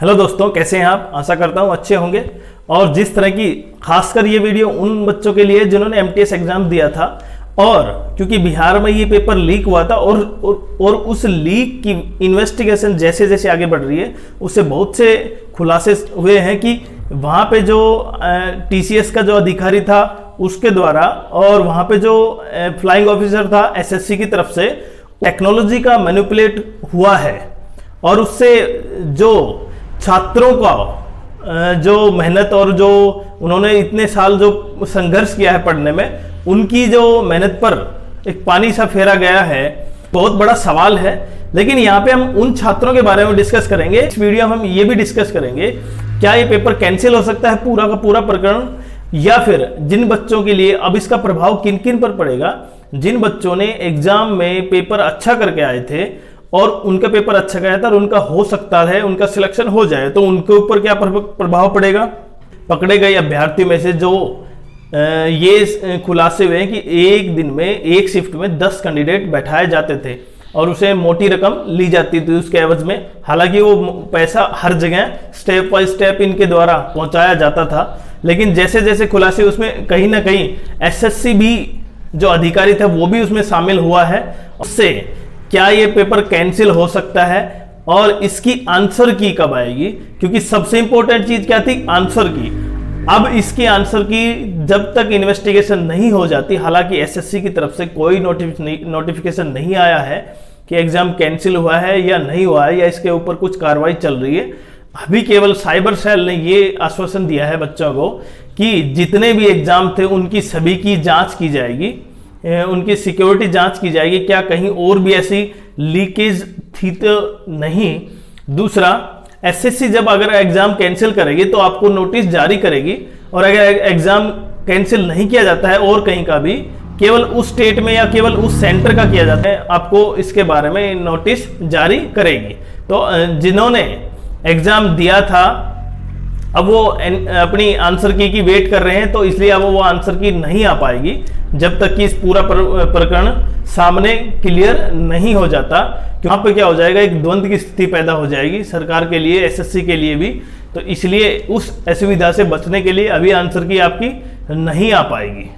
Hello दोस्तों, कैसे हैं आप? आशा करता हूं अच्छे होंगे। और जिस तरह की खासकर ये वीडियो उन बच्चों के लिए जिन्होंने एमटीएस एग्जाम दिया था, और क्योंकि बिहार में ये पेपर लीक हुआ था और उस लीक की इन्वेस्टिगेशन जैसे जैसे आगे बढ़ रही है उससे बहुत से खुलासे हुए हैं कि वहाँ पे जो टीसीएस का जो अधिकारी था उसके द्वारा और वहाँ पे जो फ्लाइंग ऑफिसर था एसएससी की तरफ से टेक्नोलॉजी का मैनिपुलेट हुआ है, और उससे जो छात्रों का जो मेहनत और जो उन्होंने इतने साल जो संघर्ष किया है पढ़ने में, उनकी जो मेहनत पर एक पानी सा फेरा गया है, बहुत बड़ा सवाल है। लेकिन यहाँ पे हम उन छात्रों के बारे में डिस्कस करेंगे। इस वीडियो में हम ये भी डिस्कस करेंगे क्या ये पेपर कैंसिल हो सकता है पूरा का पूरा प्रकरण, या फिर जिन बच्चों के लिए अब इसका प्रभाव किन किन पर पड़ेगा। जिन बच्चों ने एग्जाम में पेपर अच्छा करके आए थे और उनका पेपर अच्छा गया था और उनका हो सकता है उनका सिलेक्शन हो जाए, तो उनके ऊपर क्या प्रभाव पड़ेगा। पकड़े गए अभ्यर्थी में से जो ये खुलासे हुए हैं कि एक दिन में एक शिफ्ट में 10 कैंडिडेट बैठाए जाते थे और उसे मोटी रकम ली जाती थी उसके एवज में। हालांकि वो पैसा हर जगह स्टेप बाय स्टेप इनके द्वारा पहुंचाया जाता था, लेकिन जैसे जैसे खुलासे उसमें कहीं ना कहीं एसएससी भी जो अधिकारी था वो भी उसमें शामिल हुआ है। उससे क्या ये पेपर कैंसिल हो सकता है और इसकी आंसर की कब आएगी, क्योंकि सबसे इंपॉर्टेंट चीज क्या थी, आंसर की। अब इसकी आंसर की जब तक इन्वेस्टिगेशन नहीं हो जाती, हालांकि एसएससी की तरफ से कोई नोटिफिकेशन नहीं आया है कि एग्जाम कैंसिल हुआ है या नहीं हुआ है या इसके ऊपर कुछ कार्रवाई चल रही है। अभी केवल साइबर सेल ने ये आश्वासन दिया है बच्चों को कि जितने भी एग्जाम थे उनकी सभी की जांच की जाएगी, उनकी सिक्योरिटी जांच की जाएगी, क्या कहीं और भी ऐसी लीकेज थी तो नहीं। दूसरा, एसएससी जब अगर एग्जाम कैंसिल करेगी तो आपको नोटिस जारी करेगी, और अगर एग्जाम कैंसिल नहीं किया जाता है और कहीं का भी, केवल उस स्टेट में या केवल उस सेंटर का किया जाता है, आपको इसके बारे में नोटिस जारी करेगी। तो जिन्होंने एग्जाम दिया था अब वो अपनी आंसर की वेट कर रहे हैं, तो इसलिए अब वो आंसर की नहीं आ पाएगी जब तक कि इस पूरा प्रकरण सामने क्लियर नहीं हो जाता। वहां पे क्या हो जाएगा, एक द्वंद्व की स्थिति पैदा हो जाएगी सरकार के लिए, एसएससी के लिए भी। तो इसलिए उस असुविधा से बचने के लिए अभी आंसर की आपकी नहीं आ पाएगी।